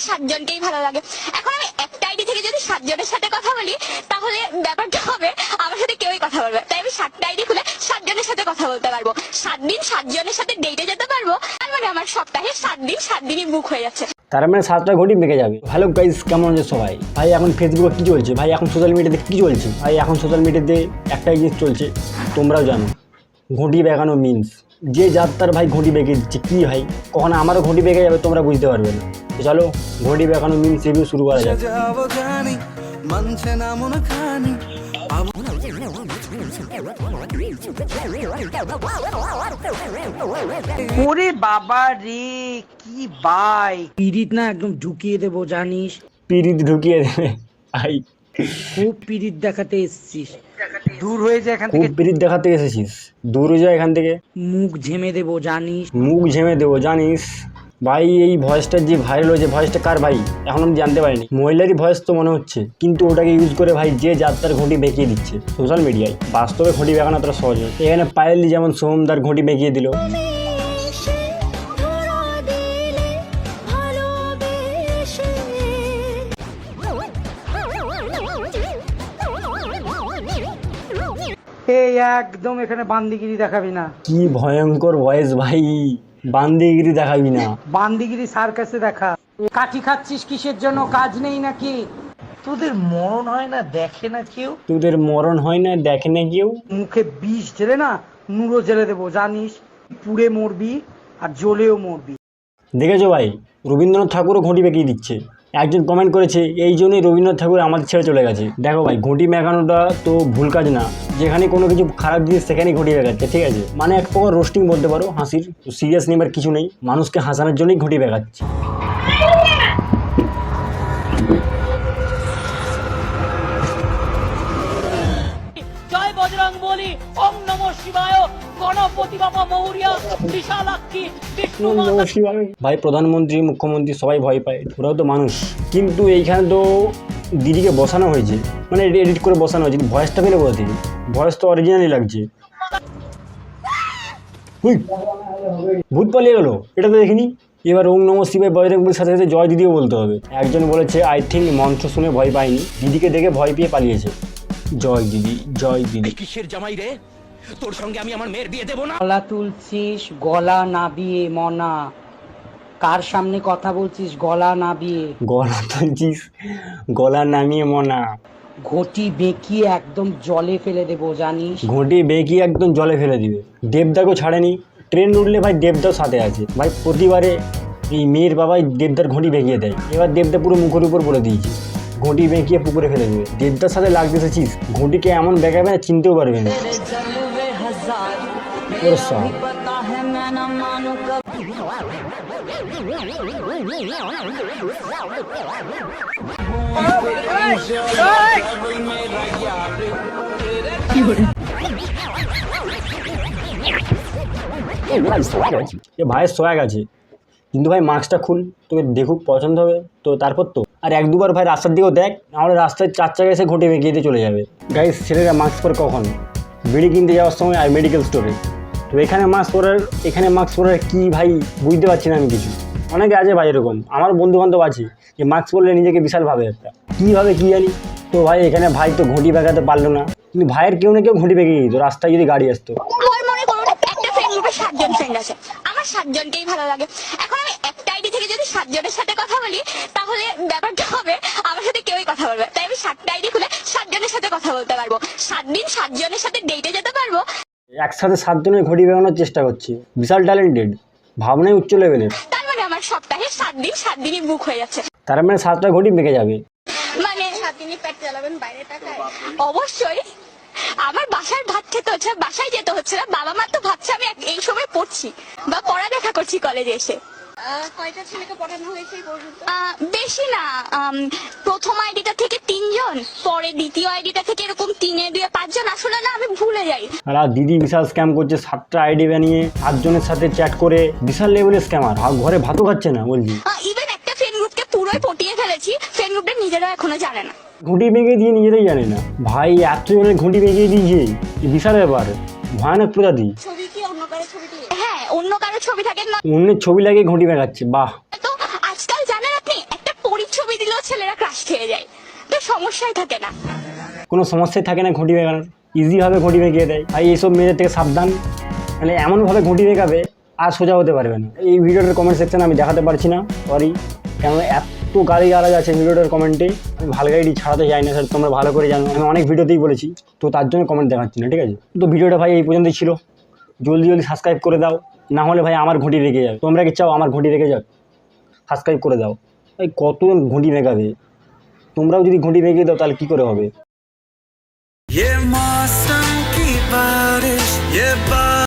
সাতজনকেই ভালো লাগে। এখন আমি একটা আইডি থেকে যদি সাতজনের সাথে কথা বলি তাহলে ব্যাপারটা হবে আমার সাথে কেউই কথা বলবে, তাই আমি 7টা আইডি খুলে 7জনের সাথে কথা বলতে পারবো, 7 দিন 7জনের সাথে ডেটে যেতে পারবো। তার মানে আমার সপ্তাহে 7 দিন 7 দিনই বুক হয়ে যাচ্ছে। তার মানে 7টা ঘড়ি বেঁকে যাবে। হ্যালো গাইস, কেমন আছে সবাই? ভাই এখন ফেসবুকে কি চলছে, ভাই এখন সোশ্যাল মিডিয়াতে কি চলছে? ভাই এখন সোশ্যাল মিডিয়াতে একটাই জিনিস চলছে, তোমরাও জানো, ঘটি বেঁকানো মিন্স। যে যাত্রার ভাই ঘটি বেঁকে দিচ্ছে, কি ভাই কখন আমারও ঘটি বেঁকে যাবে তোমরা বুঝতে পারবে না। তো চলো ঘটি বেঁকানো মিন্স রিভিউ শুরু করা যাক। ওরে বাবা রে, কি ভাই পিরিত না একদম ঢুকিয়ে দেবো জানিস। পিরিত ঢুকিয়ে দেবে ভাই, খুব পিরিত দেখাতে এসছিস, দূর হয়ে যায় এখান খুব থেকে। পিরিত দেখাতে এসেছিস, দূর হয়ে যায় এখান থেকে। মুখ ঝেমে দেবো জানিস। মুখ ঝেমে দেবো জানিস। ভাই এই ভয়েসটা যে ভাইরাল হয়েছে, ভয়েসটা কার ভাই এখন আমি জানতে পারিনি। মহিলারই ভয়েস তো মনে হচ্ছে, কিন্তু ওটাকে ইউজ করে ভাই যে যাত্রার ঘটি বেঁকিয়ে দিচ্ছে সোশ্যাল মিডিয়ায়। বাস্তবে ঘটি বেঁকানো অতটা সহজ নয়। এখানে পায়েলি যেমন সোমদার ঘটি বেঁকিয়ে দিল। এই একদম এখানে বান্দিগিরি দেখাবি না। কি ভয়ঙ্কর ভয়েস ভাই, বান্দিগিরি দেখাবি না। বান্দিগিরি সার্কাসে দেখা। কাঠি খাচ্ছিস কিসের জন্য, কাজ নেই নাকি? তোদের মরণ হয় না, দেখে না কেউ? তোদের মরণ হয় না, দেখে না কেউ? মুখে বিষ ঢেলে না নুরো জেলে দেবো জানিস। পুড়ে মরবি আর জ্বলেও মরবি। দেখেছো ভাই, রবীন্দ্রনাথ ঠাকুরও ঘটি বেঁকিয়ে দিচ্ছে। একজন কমেন্ট করেছে এই জন্যই রবীন্দ্রনাথ ঠাকুর আমাদের ছেড়ে চলে গেছে। দেখো ভাই, ঘটি বেঁকানোটা তো ভুল কাজ না, যেখানে কোনো কিছু খারাপ জিনিস সেখানেই ঘটি বেঁকাচ্ছে, ঠিক আছে? মানে এক প্রকার রোস্টিং বলতে পারো, হাসির। সিরিয়াস নেবার কিছু নেই, মানুষকে হাসানোর জন্যই ঘটি বেঁকাচ্ছে। জয় বজরং বলি, ওম নমঃ শিবায়, গণপতি বাবা মৌরিয়া, বিশালাক্ষী, বিষ্ণু মাতা। ভাই প্রধানমন্ত্রী মুখ্যমন্ত্রী সবাই ভয় পায়, ওরাও তো মানুষ। কিন্তু এইখানে তো দিদিকে বসানো হয়েছে, মানে এডিট করে বসানো হয়েছে। ভয়েসটা পেলে কোথা থেকে? ভয়েস তো অরিজিনালি লাগছে। হুই, ভূত পালিয়ে গেল, এটা তো দেখিনি। এবার ওম নমঃ শিবায় বজরং বলির সাথে সাথে জয় দিদিও বলতে হবে। একজন বলেছে আই থিঙ্ক মন্ত্র শুনে ভয় পায়নি, দিদিকে দেখে ভয় পেয়ে পালিয়েছে। জয় দিদি, জয় দিদি। কিসের জামাই রে, তোর সঙ্গে আমি আমার মেয়ের বিয়ে দেবো না। গলা তুলছিস গলা নাবিয়ে মনা, কার সামনে কথা বলছিস গলা নাবিয়ে? গলা তুলছিস গলা নামিয়ে মনা। ঘটি বেঁকিয়ে একদম জলে ফেলে দেবো জানিস। ঘটি বেঁকিয়ে একদম জলে ফেলে দিবে। দেবদাকেও ছাড়েনি, ট্রেন উঠলে ভাই দেবদাও সাথে আছে। ভাই প্রতিবারে এই মেয়ের বাবাই দেবদার ঘটি বেঁকিয়ে দেয়, এবার দেবদা পুরো মুখের উপর বলে দিয়েছে ঘটি বেঁকিয়ে পুকুরে ফেলে দেবে। দেবদার সাথে লাগতে এসেছিস, ঘটিকে এমন বেঁকাবে না চিনতেও পারবে না। ওর সব ভাইয়ের সোয়াগ আছে, কিন্তু ভাই মাস্কটা খুল, তোকে দেখুক পছন্দ হবে তো তারপর তো। আর এক দুবার ভাই রাস্তার দিকেও দেখ, নাহলে রাস্তায় 4 চাকা এসে ঘটে বেঁকিয়ে দিয়ে চলে যাবে। গাইস, ছেলেরা মাস্ক পরে কখন বিড়ি কিনতে যাওয়ার সময় আর মেডিকেল স্টোরে, তো এখানে মাস্ক পরার কি ভাই বুঝতে পারছি না আমি কিছু। অনেকে আছে ভাই এরকম, আমার বন্ধু বান্ধব আছে যে মাস্ক পরলে নিজেকে বিশাল ভাবে একটা, কীভাবে কী জানি। তো ভাই এখানে ভাই তো ঘটি বেঁকাতে পারলো না, কিন্তু ভাইয়ের কেউ না কেউ ঘটি বেঁকিয়ে দিত রাস্তায় যদি গাড়ি আসতো। আমার মনে করুন একটা ফ্রেন্ড গ্রুপে 7জন ফ্রেন্ড আছে, আমার 7জনকেই ভালো লাগে। এখন আমি একটা আইডি থেকে যদি 7জনের সাথে কথা বলি তাহলে ব্যাপারটা হবে আমার সাথে কেউই কথা বলবে, তাই আমি 7টা আইডি খুলে 7জনের সাথে কথা বলতে পারবো, 7 দিন 7জনের সাথে ডেটে যেতে পারবো। একসাথে 7 জনের ঘটি বেঁকানোর চেষ্টা করছি, বিশাল ট্যালেন্টেড, ভাবনাই উচ্চ লেভেলের। তার মানে আমার সপ্তাহে 7 দিন 7 দিনই বুক হয়ে যাচ্ছে। তার মানে 7টা ঘটি বেঁকে যাবে। মানে 7 দিনই পেট চালাবেন বাইরে টাকায়? অবশ্যই। আমার বাসার ভাত খেতে হচ্ছে, বাসায় যেতে হচ্ছে না, বাবা মা তো ভাবছে আমি এই সময় পড়ছি বা পড়ালেখা করছি কলেজে এসে। কয়টা ছেলেকে পড়ানো হয়েছে এই পর্যন্ত? বেশি না, প্রথম আইডিটা থেকে 3জন, পরে দ্বিতীয় আইডিটা থেকে এরকম 3-2-5জন, আসলে না আমি ভুলে যাই। আর দিদি বিশাল স্ক্যাম করছে, 7টা আইডি বানিয়ে 8 জনের সাথে চ্যাট করে, বিশাল লেভেলের স্ক্যামার। ঘরে ভাতও খাচ্ছে না বলছি। ইভেন একটা ফ্রেন্ড গ্রুপকে পুরোই পটিয়ে ফেলেছি, ফ্রেন্ড গ্রুপটা নিজেরা এখনো জানে না। ঘুঁটি বেঁকে দিয়ে নিজেরাই জানে না ভাই, এত জনের ঘুঁটি বেঁকে দিয়েছে, বিশাল ব্যাপার, ভয়ানক প্রজাতি। ছবি কি অন্য কারো ছবি দিয়ে? হ্যাঁ, অন্য কারো ছবি থাকে না, অন্যের ছবি লাগিয়ে ঘুঁটি বেঁকাচ্ছে, বাহ। তো আজকাল জানেন আপনি একটা খেয়ে যায়, তো সমস্যাই থাকে না। কোনো সমস্যাই থাকে না ঘুঁটি বেঁকানোর, ইজিভাবে ঘুঁটি বেঁকিয়ে দেয়। আর এইসব মেয়েদের থেকে সাবধান, মানে এমনভাবে ঘুঁটি বেঁকাবে আর সোজা হতে পারবে না। এই ভিডিওটার কমেন্ট সেকশনে আমি দেখাতে পারছি না, সরি, কেন এত গালি গালাজ আছে ভিডিওটার কমেন্টে। আমি ভালো গাড়ি ছাড়াতে যাই না, স্যার তোমরা ভালো করে জানো, আমি অনেক ভিডিওতেই বলেছি, তো তার জন্য কমেন্ট দেখাচ্ছি না, ঠিক আছে? তো ভিডিওটা ভাই এই পর্যন্তই ছিল, জলদি জলদি সাবস্ক্রাইব করে দাও, না হলে ভাই আমার ঘুঁটি রেখে যাবে। তোমরা কি চাও আমার ঘুঁটি রেখে যাক? সাবস্ক্রাইব করে দাও। ভাই কতজন ঘুঁটি বেঁকাবে, তোমরাও যদি ঘুঁটি বেঁকিয়ে দাও তাহলে কী করে হবে? ये मौसम की बारिश, ये